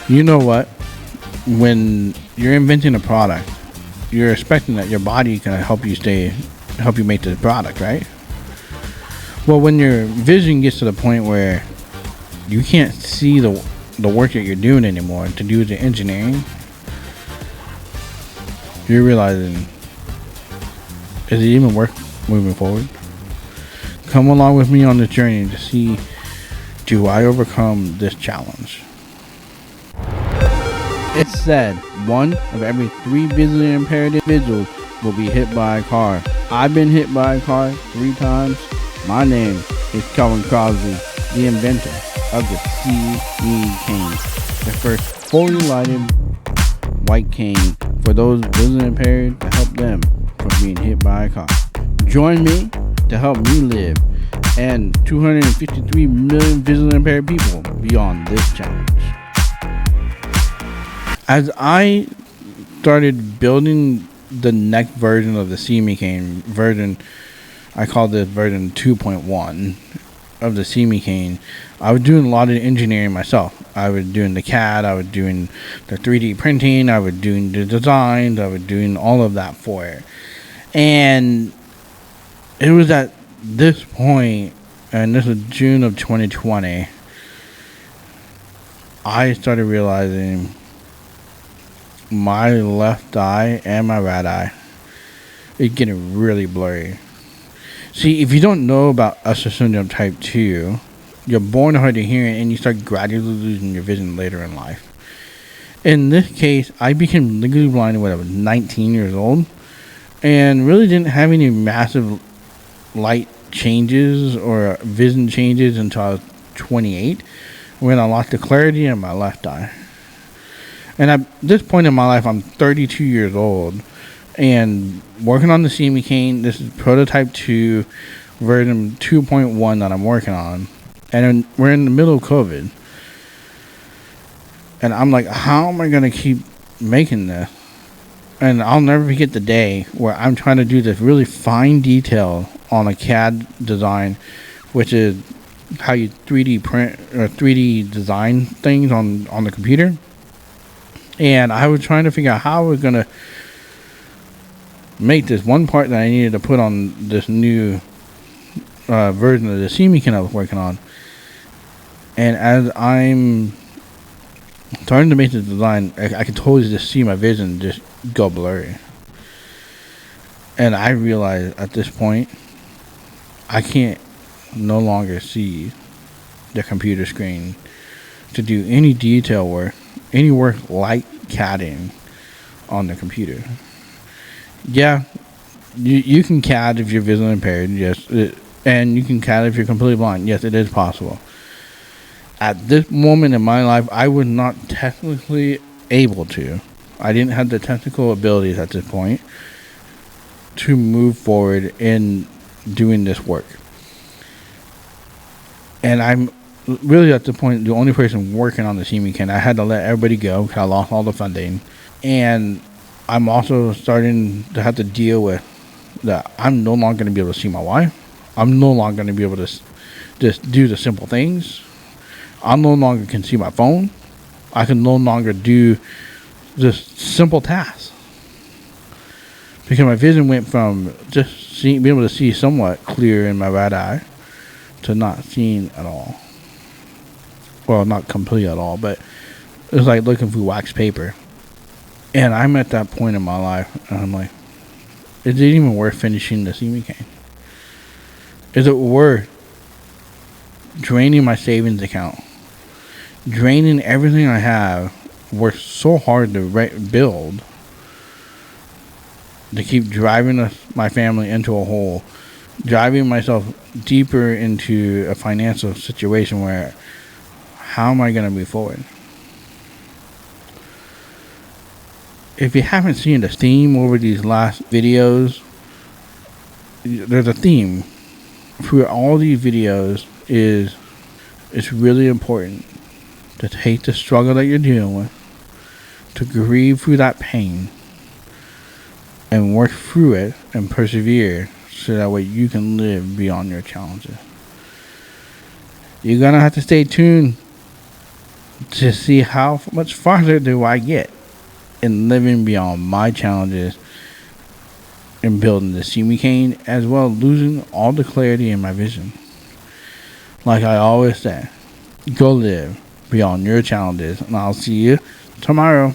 You know what? When you're inventing a product, you're expecting that your body can help you make the product, right? Well, when your vision gets to the point where you can't see the work that you're doing anymore to do the engineering, you're realizing, is it even worth moving forward? Come along with me on this journey to see, do I overcome this challenge? It's said 1 of every 3 visually impaired individuals will be hit by a car. I've been hit by a car 3 times. My name is Calvin Crosby, the inventor of the CE cane, the first fully lighted white cane for those visually impaired to help them from being hit by a car. Join me to help me live and 253 million visually impaired people beyond this challenge. As I started building the next version of the CE cane version, I call this version 2.1 of the CE cane, I was doing a lot of engineering myself. I was doing the CAD, I was doing the 3D printing, I was doing the designs, I was doing all of that for it. And it was at this point, and this was June of 2020, I started realizing my left eye and my right eye is getting really blurry. See, if you don't know about Usher syndrome type 2, you're born hard of hearing and you start gradually losing your vision later in life. In this case, I became legally blind when I was 19 years old and really didn't have any massive light changes or vision changes until I was 28 when I lost the clarity in my left eye. And at this point in my life, I'm 32 years old and working on the CE cane. This is prototype 2, version 2.1 that I'm working on. And we're in the middle of COVID. And I'm like, how am I going to keep making this? And I'll never forget the day where I'm trying to do this really fine detail on a CAD design, which is how you 3D print or 3D design things on the computer. And I was trying to figure out how I was going to make this one part that I needed to put on this new version of the CE cane I was working on. And as I'm starting to make this design, I could totally just see my vision just go blurry. And I realized at this point, I can't no longer see the computer screen to do any detail work, any work like CADing on the computer. Yeah, you can CAD if you're visually impaired, yes, and you can CAD if you're completely blind. Yes, it is possible. At this moment in my life, I was not technically able to. I didn't have the technical abilities at this point to move forward in doing this work. And I'm really at the point, the only person working on the CE cane. I had to let everybody go because I lost all the funding. And I'm also starting to have to deal with that I'm no longer going to be able to see my wife. I'm no longer going to be able to just do the simple things. I no longer can see my phone. I can no longer do just simple tasks. Because my vision went from just being able to see somewhat clear in my right eye to not seeing at all. Well, not completely at all, but it's like looking through wax paper. And I'm at that point in my life, and I'm like, is it even worth finishing the CE cane? Is it worth draining my savings account? Draining everything I have, worked so hard to build, to keep driving my family into a hole, driving myself deeper into a financial situation where how am I going to move forward? If you haven't seen the theme over these last videos, there's a theme through all these videos. It's really important to take the struggle that you're dealing with, to grieve through that pain, and work through it and persevere so that way you can live beyond your challenges. You're going to have to stay tuned to see how much farther do I get in living beyond my challenges in building the Simi cane, as well as losing all the clarity in my vision. Like I always say, go live beyond your challenges, and I'll see you tomorrow.